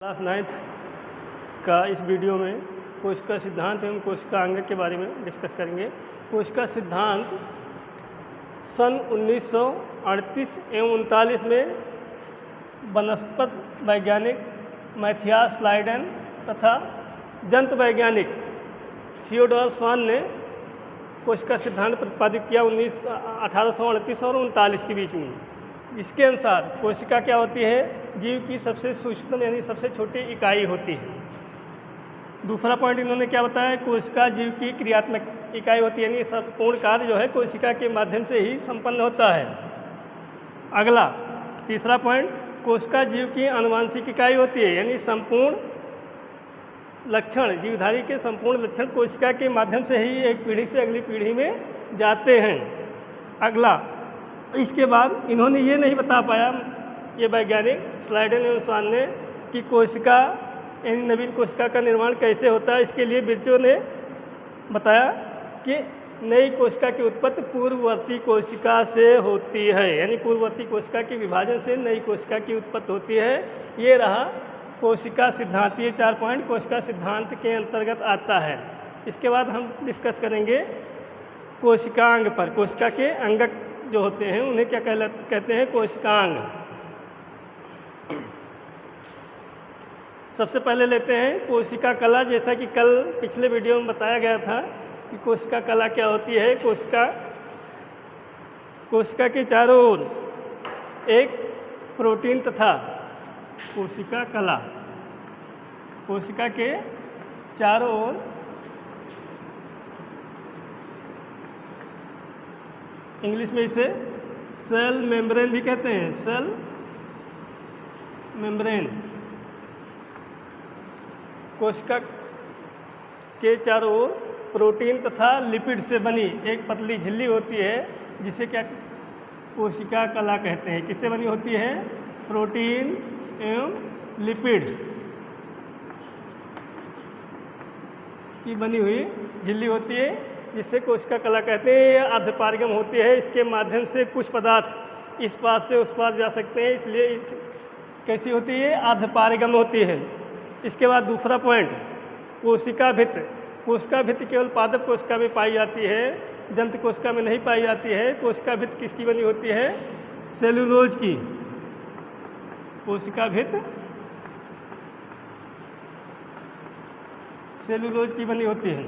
Class 9th का इस video में कोशिका सिद्धांत एवं कोशिका अंग के बारे में डिस्कस करेंगे। कोशिका सिद्धांत सन 1938 एवं 39 में वनस्पति वैज्ञानिक मैथियास लाइडेन तथा जंतु वैज्ञानिक थियोडोर स्वान ने कोशिका सिद्धांत प्रतिपादित किया 1838 और 39 के बीच में। इसके अनुसार कोशिका क्या होती है? जीव की सबसे सूक्ष्म यानी सबसे छोटी इकाई होती है। दूसरा पॉइंट इन्होंने क्या बताया? कोशिका जीव की क्रियात्मक इकाई होती है, यानी संपूर्ण कार्य जो है कोशिका के माध्यम से ही संपन्न होता है। अगला तीसरा पॉइंट, कोशिका जीव की आनुवंशिक इकाई होती है, यानी संपूर्ण लक्षण जीवधारी के संपूर्ण लक्षण कोशिका के माध्यम से ही एक पीढ़ी से अगली पीढ़ी में जाते हैं। अगला इसके बाद इन्होंने ये नहीं बता पाया, ये वैज्ञानिक स्लाइडेन एवं स्वान ने, कि कोशिका यानी नवीन कोशिका का निर्माण कैसे होता है। इसके लिए बिर्चो ने बताया कि नई कोशिका की उत्पत्ति पूर्ववर्ती कोशिका से होती है, यानी पूर्ववर्ती कोशिका के विभाजन से नई कोशिका की उत्पत्ति होती है। ये रहा कोशिका सिद्धांत। ये 4 पॉइंट कोशिका सिद्धांत के अंतर्गत आता है। इसके बाद हम डिस्कस करेंगे कोशिकांग पर। कोशिका के अंगक जो होते हैं उन्हें क्या कहते हैं? कोशिकांग। सबसे पहले लेते हैं कोशिका कला। जैसा कि कल पिछले वीडियो में बताया गया था कि कोशिका कला क्या होती है। कोशिका के चारों ओर एक प्रोटीन तथा कोशिका कला, कोशिका के चारों ओर इंग्लिश में इसे सेल मेम्ब्रेन भी कहते हैं, सेल मेम्ब्रेन। कोशिका के चारों ओर प्रोटीन तथा लिपिड से बनी एक पतली झिल्ली होती है, जिसे क्या कोशिका कला कहते हैं। किससे बनी होती है? प्रोटीन एवं लिपिड की बनी हुई झिल्ली होती है, जिससे कोशिका कला कहते हैं। ये अर्धपारगम होती है, इसके माध्यम से कुछ पदार्थ इस पार से उस पार जा सकते हैं, इसलिए कैसी होती है? अर्धपारगम होती है। इसके बाद दूसरा पॉइंट, कोशिका भित्ति। कोशिका भित्ति केवल पादप कोशिका में पाई जाती है, जंतु कोशिका में नहीं पाई जाती है। कोशिका भित्ति किसकी बनी होती है? सेलुलोज की। कोशिका भित्ति सेलुलोज की बनी होती है।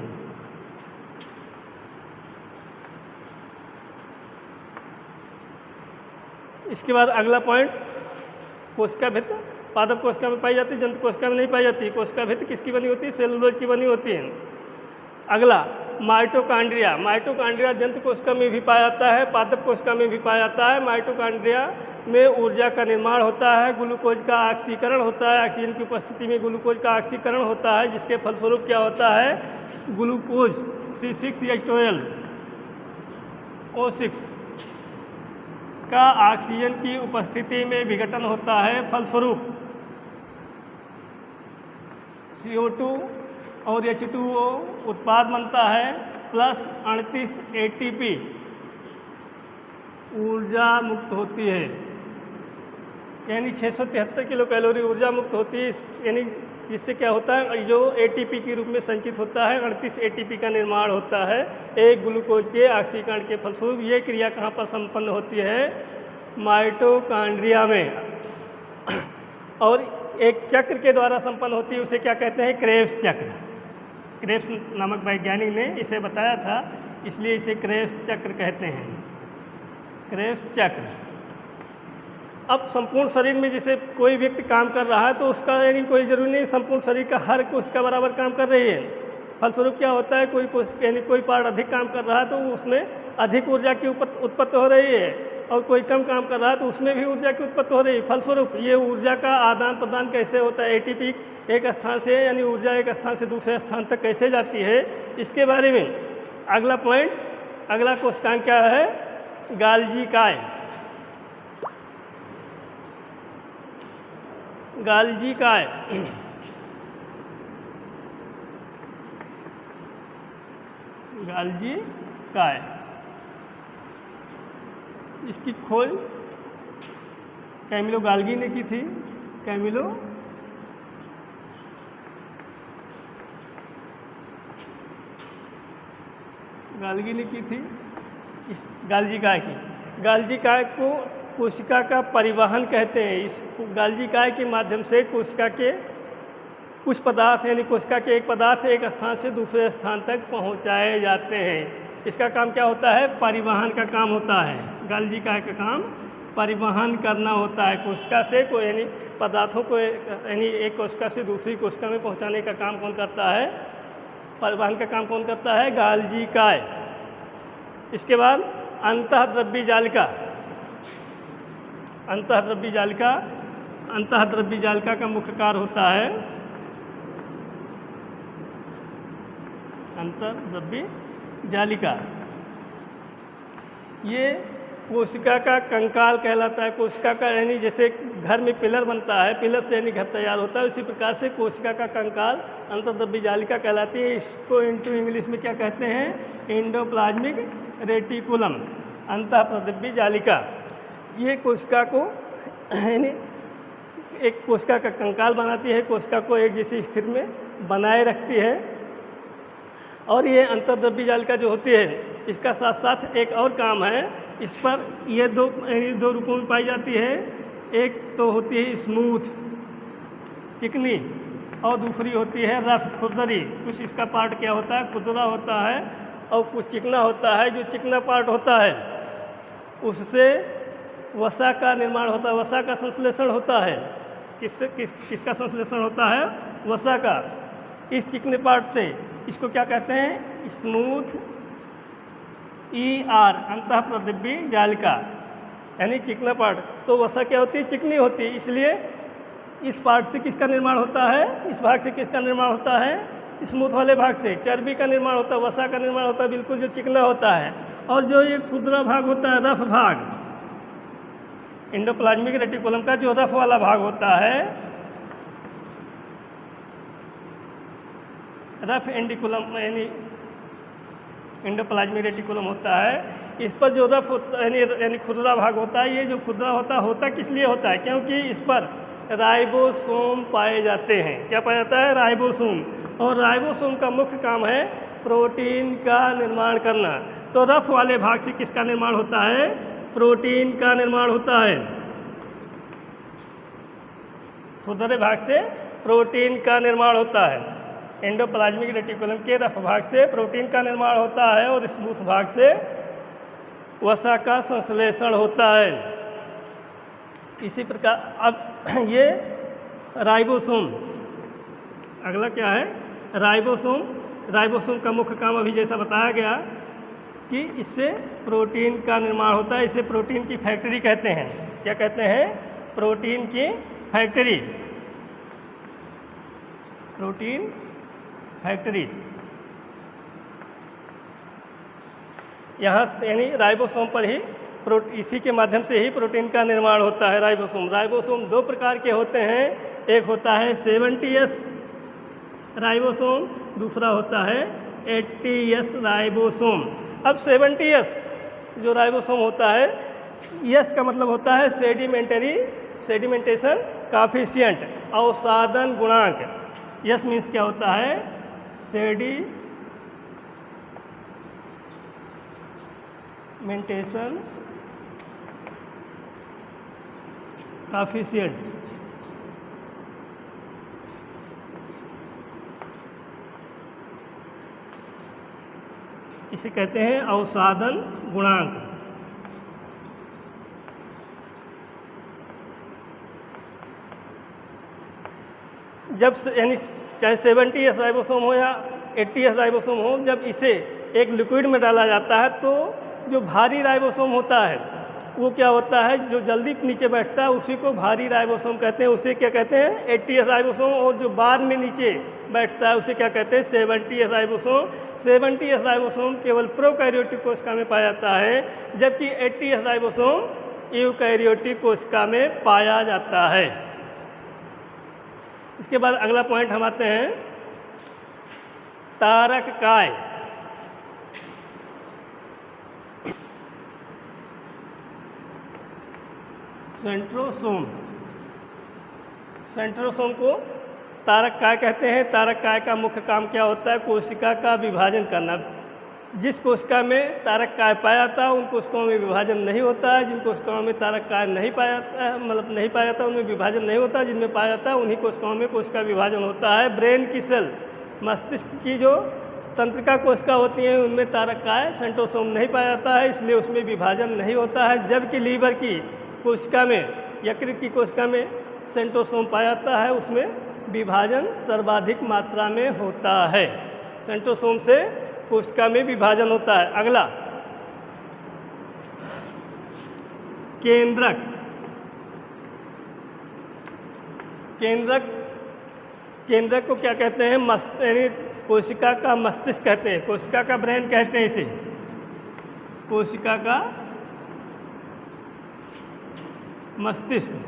इसके बाद अगला पॉइंट, कोशिका भित्ति पादप कोशिका में पाई जाती है, जंतु कोशिका में नहीं पाई जाती। कोशिका भित्ति किसकी बनी होती है? सेलुलोज की बनी होती है। अगला माइटोकॉन्ड्रिया। माइटोकॉन्ड्रिया जंतु कोशिका में भी पाया जाता है, पादप कोशिका में भी पाया जाता है। माइटोकॉन्ड्रिया में ऊर्जा का निर्माण होता है, ग्लूकोज का ऑक्सीकरण होता है, ऑक्सीजन की उपस्थिति में ग्लूकोज का ऑक्सीकरण होता है, जिसके फलस्वरूप क्या होता है? ग्लूकोज C6H12O6 का ऑक्सीजन की उपस्थिति में विघटन होता है। फलस्वरूप CO2 और H2O उत्पाद बनता है, प्लस 38 ATP ऊर्जा मुक्त होती है, यानी 673 किलो कैलोरी ऊर्जा मुक्त होती है। यानी जिससे क्या होता है? जो ATP के रूप में संचित होता है, 38 ATP का निर्माण होता है एक ग्लूकोज के ऑक्सीकरण के फलस्वरूप। ये क्रिया कहाँ पर संपन्न होती है? माइटोकॉन्ड्रिया में। और एक चक्र के द्वारा संपन्न होती है, उसे क्या कहते हैं? क्रेब्स चक्र। क्रेब्स नामक वैज्ञानिक ने इसे बताया था, इसलिए इसे क्रेब्स चक्र कहते हैं। क्रेब्स चक्र। अब संपूर्ण शरीर में जैसे कोई व्यक्ति काम कर रहा है, तो उसका यानी कोई जरूरी नहीं संपूर्ण शरीर का हर कोशिका बराबर काम कर रही है। फलस्वरूप क्या होता है? कोई पार्ट अधिक काम कर रहा है तो उसमें अधिक ऊर्जा की उत्पत्ति हो रही है, और कोई कम काम कर रहा है तो उसमें भी ऊर्जा की उत्पत्ति हो रही है। फलस्वरूप ये ऊर्जा का आदान प्रदान कैसे होता है? ATP एक स्थान से यानी ऊर्जा एक स्थान से दूसरे स्थान तक कैसे जाती है, इसके बारे में अगला पॉइंट, अगला कोशिकांग क्या है? गाल्जी काय। गाल्जी काय गाल्जी काय इसकी खोज कैमिलो गाल्गी ने की थी। कैमिलो गाल्गी ने की थी इस गाल्जी काय की। गाल्जी काय को कोशिका का परिवहन कहते हैं। इस गाल्जी काय के माध्यम से कोशिका के कुछ पदार्थ यानी कोशिका के एक पदार्थ एक स्थान से दूसरे स्थान तक पहुंचाए जाते हैं। इसका काम क्या होता है? परिवहन का काम होता है। गाल्जी काय का काम परिवहन करना होता है। कोशिका से कोई यानी पदार्थों को यानी एक कोशिका से दूसरी कोशिका में पहुंचाने का काम कौन करता है? परिवहन का काम कौन करता है? गाल्जी काय। इसके बाद अंतःद्रव्य जालिका। अंतःद्रव्य जालिका, अंतःद्रव्य जालिका का मुख्य कार्य होता है अंतःद्रव्य जालिका। ये कोशिका का कंकाल कहलाता है। कोशिका का यानी जैसे घर में पिलर बनता है, पिलर से यानी घर तैयार होता है, उसी प्रकार से कोशिका का कंकाल अंतःद्रव्य जालिका कहलाती है। इसको इनटू इंग्लिश में क्या कहते हैं? एंडोप्लाज्मिक रेटिकुलम, अंतःद्रव्य जालिका। ये कोशिका को यानी एक कोशिका का कंकाल बनाती है, कोशिका को एक जैसी स्थिति में बनाए रखती है। और ये अंतःद्रव्य जालिका जो होती है, इसका साथ साथ एक और काम है। इस पर ये दो रूपों में पाई जाती है। एक तो होती है स्मूथ चिकनी और दूसरी होती है रफ खुरदरी। कुछ इसका पार्ट क्या होता है? खुरदरा होता है और कुछ चिकना होता है। जो चिकना पार्ट होता है उससे वसा का निर्माण होता है, वसा का संश्लेषण होता है। किसका संश्लेषण होता है? वसा का। इस चिकने पार्ट से इसको क्या कहते हैं? स्मूथ ER, अंतःद्रव्य जालिका यानी चिकना पार्ट। तो वसा क्या होती है? चिकनी होती है। इसलिए इस पार्ट से किसका निर्माण होता है? इस भाग से किसका निर्माण होता है? स्मूथ वाले भाग से चर्बी का निर्माण होता है, वसा का निर्माण होता है, बिल्कुल जो चिकना होता है। और जो ये खुरदरा भाग होता है, रफ भाग, एंडोप्लाज्मिक रेटिकुलम का जो रफ वाला भाग होता है, रफ एंडिकुलम यानी एंडोप्लाज्मिक रेटिकुलम होता है। इस पर जो रफ यानी खुरदरा भाग होता है, ये जो खुरदरा होता किस लिए होता है? क्योंकि इस पर राइबोसोम पाए जाते हैं। क्या पाया जाता है? राइबोसोम। और राइबोसोम का मुख्य काम है प्रोटीन का निर्माण करना। तो रफ वाले भाग से किसका निर्माण होता है? प्रोटीन का निर्माण होता है। खुरदरे भाग से प्रोटीन का निर्माण होता है। एंडोप्लाज्मिक रेटिकुलम के रफ भाग से प्रोटीन का निर्माण होता है और स्मूथ भाग से वसा का संश्लेषण होता है। इसी प्रकार अब ये राइबोसोम, अगला क्या है? राइबोसोम। राइबोसोम का मुख्य काम अभी जैसा बताया गया कि इससे प्रोटीन का निर्माण होता है। इसे प्रोटीन की फैक्ट्री कहते हैं। क्या कहते हैं? प्रोटीन की फैक्ट्री। Protein factory. यहाँ यानी राइबोसोम पर ही इसी के माध्यम से ही प्रोटीन का निर्माण होता है। राइबोसोम दो प्रकार के होते हैं। एक होता है 70S राइबोसोम, दूसरा होता है 80S राइबोसोम। अब 70S जो राइबोसोम होता है, S का मतलब होता है सेडिमेंटेशन काफिशिएंट, अवसादन गुणांक। S मीन्स क्या होता है? सेडिमेंटेशन काफिशिएंट। इसे कहते हैं अवसादन गुणांक। जब यानी चाहे 70S राइबोसोम हो या 80S राइबोसोम हो, जब इसे एक लिक्विड में डाला जाता है तो जो भारी राइबोसोम होता है वो क्या होता है? जो जल्दी नीचे बैठता है उसी को भारी राइबोसोम कहते हैं। उसे क्या कहते हैं? 80S ribosome. और जो बाद में नीचे बैठता है उसे क्या कहते हैं? 70S ribosome. 70S राइबोसोम केवल प्रोकैरियोटिक कोशिका में पाया जाता है, जबकि 80S राइबोसोम यूकैरियोटिक कोशिका में पाया जाता है। इसके बाद अगला पॉइंट हम आते हैं तारक काय। सेंट्रोसोम। सेंट्रोसोम को तारक काय कहते हैं। तारक काय का मुख्य काम क्या होता है? कोशिका का विभाजन करना। जिस कोशिका में तारक कार्य पाया जाता है उन कोशिकाओं में विभाजन नहीं होता है, जिन कोशिकाओं में तारक कार्य नहीं पाया जाता है मतलब नहीं पाया जाता उनमें विभाजन नहीं होता, जिनमें पाया जाता है उन्हीं कोशिकाओं में कोशिका विभाजन होता है। ब्रेन की सेल, मस्तिष्क की जो तंत्रिका कोशिका होती हैं उनमें तारक कार्य सेंट्रोसोम नहीं पाया जाता है, इसलिए उसमें विभाजन नहीं होता है। जबकि लीवर की कोशिका में, यकृत की कोशिका में सेंट्रोसोम पाया जाता है, उसमें विभाजन सर्वाधिक मात्रा में होता है। सेंट्रोसोम से कोशिका में विभाजन होता है। अगला केंद्रक। केंद्रक को क्या कहते हैं? यानी कोशिका का मस्तिष्क कहते हैं, कोशिका का ब्रेन कहते हैं इसे, कोशिका का मस्तिष्क।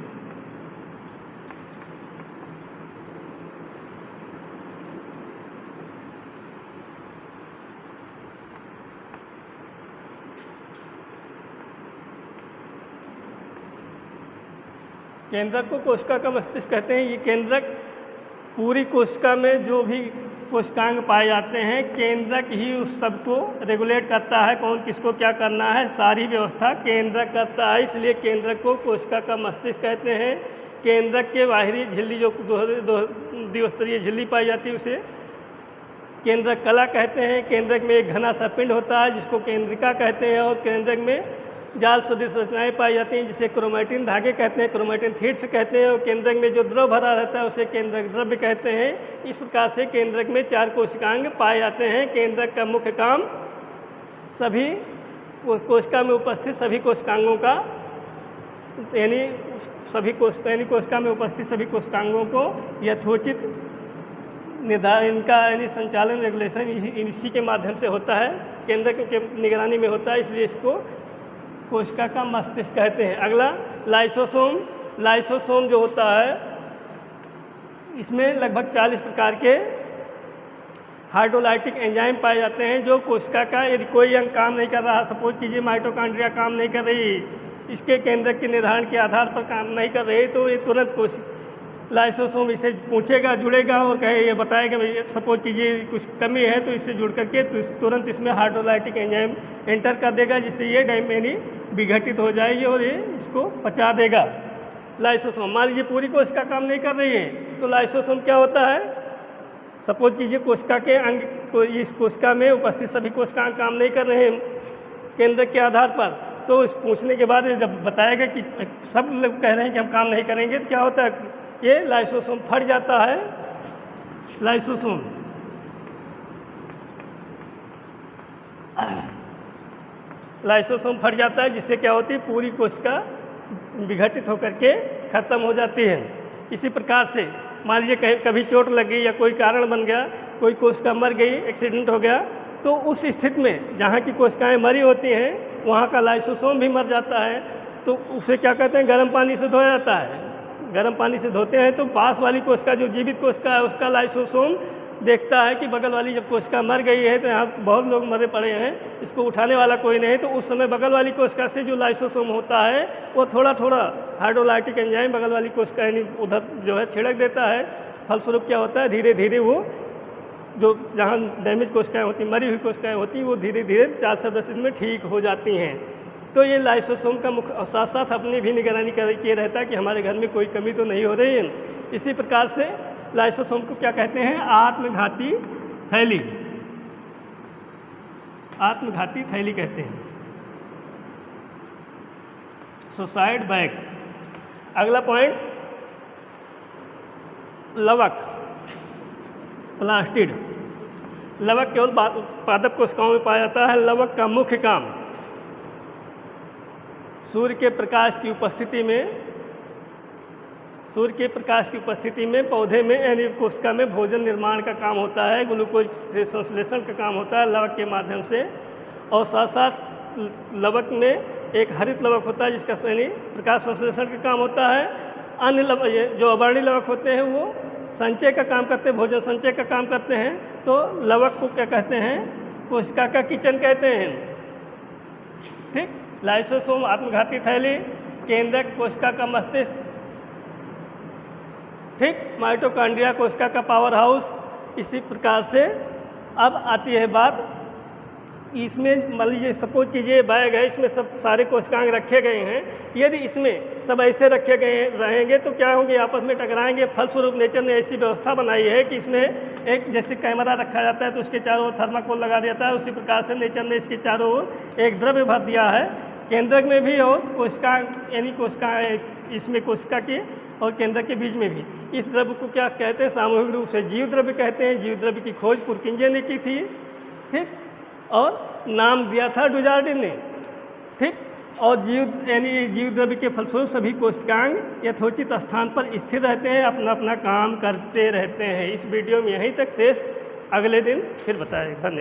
केंद्रक को कोशिका का मस्तिष्क कहते हैं। ये केंद्रक पूरी कोशिका में जो भी कोशिकांग पाए जाते हैं, केंद्रक ही उस सबको रेगुलेट करता है, कौन किसको क्या करना है, सारी व्यवस्था केंद्रक करता है, इसलिए केंद्रक को कोशिका का मस्तिष्क कहते हैं। केंद्रक के बाहरी झिल्ली जो द्विस्तरीय झिल्ली पाई जाती है उसे केंद्रक कला कहते हैं। केंद्रक में एक घना सा पिंड होता है जिसको केंद्रिका कहते हैं, और केंद्रक में जाल सदृश रचनाएँ पाई जाती हैं जिसे क्रोमैटिन धागे कहते हैं, क्रोमैटिन थ्रेड्स कहते हैं, और केंद्रक में जो द्रव भरा रहता है उसे केंद्रक द्रव्य कहते हैं। इस प्रकार से केंद्रक में 4 कोशिकांग पाए जाते हैं। केंद्रक का मुख्य काम सभी कोशिका में उपस्थित सभी कोशिकांगों का यानी कोशिका में उपस्थित सभी कोशिकांगों को यथोचित निर्धारण, इनका यानी संचालन, रेगुलेशन इसी के माध्यम से होता है, केंद्रक के निगरानी में होता है, इसलिए इसको कोशिका का मस्तिष्क कहते हैं। अगला लाइसोसोम। लाइसोसोम जो होता है इसमें लगभग 40 प्रकार के हाइड्रोलाइटिक एंजाइम पाए जाते हैं जो कोशिका का यदि कोई अंग काम नहीं कर रहा, सपोज कीजिए माइटोकॉन्ड्रिया काम नहीं कर रही, इसके केंद्रक के निर्धारण के आधार पर काम नहीं कर रही, तो ये तुरंत लाइसोसोम इसे पूछेगा, जुड़ेगा और कहे ये बताएगा भाई सपोज कीजिए कुछ कमी है तो इससे जुड़ करके तो तुरंत इसमें हाइड्रोलाइटिक एंजाइम एंटर कर देगा, जिससे ये यानी विघटित हो जाएगी और ये इसको पचा देगा। लाइसोसोम, मान लीजिए पूरी कोशिका काम नहीं कर रही है तो लाइसोसोम क्या होता है? सपोज कीजिए कोशिका के अंग को, इस कोशिका में उपस्थित सभी कोशिका काम नहीं कर रहे हैं केंद्रक के आधार पर, तो इस पूछने के बाद जब बताएगा कि सब लोग कह रहे हैं कि हम काम नहीं करेंगे, तो क्या होता है? ये लाइसोसोम फट जाता है। लाइसोसोम फट जाता है, जिससे क्या होती है? पूरी कोशिका विघटित होकर के खत्म हो जाती है। इसी प्रकार से मान लीजिए कभी चोट लग गई या कोई कारण बन गया, कोई कोशिका मर गई, एक्सीडेंट हो गया, तो उस स्थिति में जहाँ की कोशिकाएं मरी होती हैं वहाँ का लाइसोसोम भी मर जाता है, तो उसे क्या कहते हैं? गर्म पानी से धोया जाता है। गर्म पानी से धोते हैं तो पास वाली कोशिका जो जीवित कोशिका है उसका लाइसोसोम देखता है कि बगल वाली जब कोशिका मर गई है तो यहाँ बहुत लोग मरे पड़े हैं, इसको उठाने वाला कोई नहीं, तो उस समय बगल वाली कोशिका से जो लाइसोसोम होता है वो थोड़ा थोड़ा हाइड्रोलाइटिक एंजाइम बगल वाली कोशिका यानी उधर जो है छिड़क देता है। फलस्वरूप क्या होता है? धीरे धीरे वो जो जहाँ डैमेज कोशिकाएँ होती, मरी हुई कोशिकाएँ होती, वो धीरे धीरे 4 से 10 दिन में ठीक हो जाती हैं। तो ये लाइसोसोम का मुख्य, और साथ साथ अपनी भी निगरानी किए रहता है कि हमारे घर में कोई कमी तो नहीं हो रही है। इसी प्रकार से लाइसोसोम को क्या कहते हैं? आत्मघाती थैली। आत्मघाती थैली कहते हैं, सुसाइड बैग। अगला पॉइंट लवक, प्लास्टिड। लवक केवल पादप कोशिकाओं में पाया जाता है। लवक का मुख्य काम सूर्य के प्रकाश की उपस्थिति में पौधे में यानी कोशिका में भोजन निर्माण का काम होता है, ग्लूकोज संश्लेषण का काम होता है लवक के माध्यम से। और साथ साथ लवक में एक हरित लवक होता है जिसका यानी प्रकाश संश्लेषण का काम होता है। अन्य लवक जो अवर्णी लवक होते हैं वो संचय का काम करते हैं, भोजन संचय का काम करते हैं। तो लवक को क्या कहते हैं? कोशिका का किचन कहते हैं। ठीक, लाइसोसोम आत्मघाती थैली, केंद्रक कोशिका का मस्तिष्क, ठीक, माइटोकॉन्ड्रिया कोशिका का पावर हाउस। इसी प्रकार से अब आती है बात इसमें मान लीजिए सपोज कीजिए बैग है, इसमें सब सारे कोशिकांग रखे गए हैं। यदि इसमें सब ऐसे रखे गए रहेंगे तो क्या होंगे, आपस में टकराएंगे। फलस्वरूप नेचर ने ऐसी व्यवस्था बनाई है कि इसमें एक जैसे कैमरा रखा जाता है तो उसके चारों ओर थर्माकोल लगा देता है, उसी प्रकार से नेचर ने इसके चारों ओर एक द्रव्य भर दिया है, केंद्रक में भी और कोशिका यानी कोशिका इसमें कोशिका के और केंद्र के बीच में भी। इस द्रव्य को क्या कहते हैं, सामूहिक रूप से जीव द्रव्य कहते हैं। जीव द्रव्य की खोज पुरकिंजे ने की थी, ठीक, और नाम दिया था डुजार्डिन ने, ठीक। और जीव यानी जीव द्रव्य के फलस्वरूप सभी कोशिकांग यथोचित स्थान पर स्थिर रहते हैं, अपना अपना काम करते रहते हैं। इस वीडियो में यहीं तक शेष अगले दिन फिर बताएं। धन्यवाद।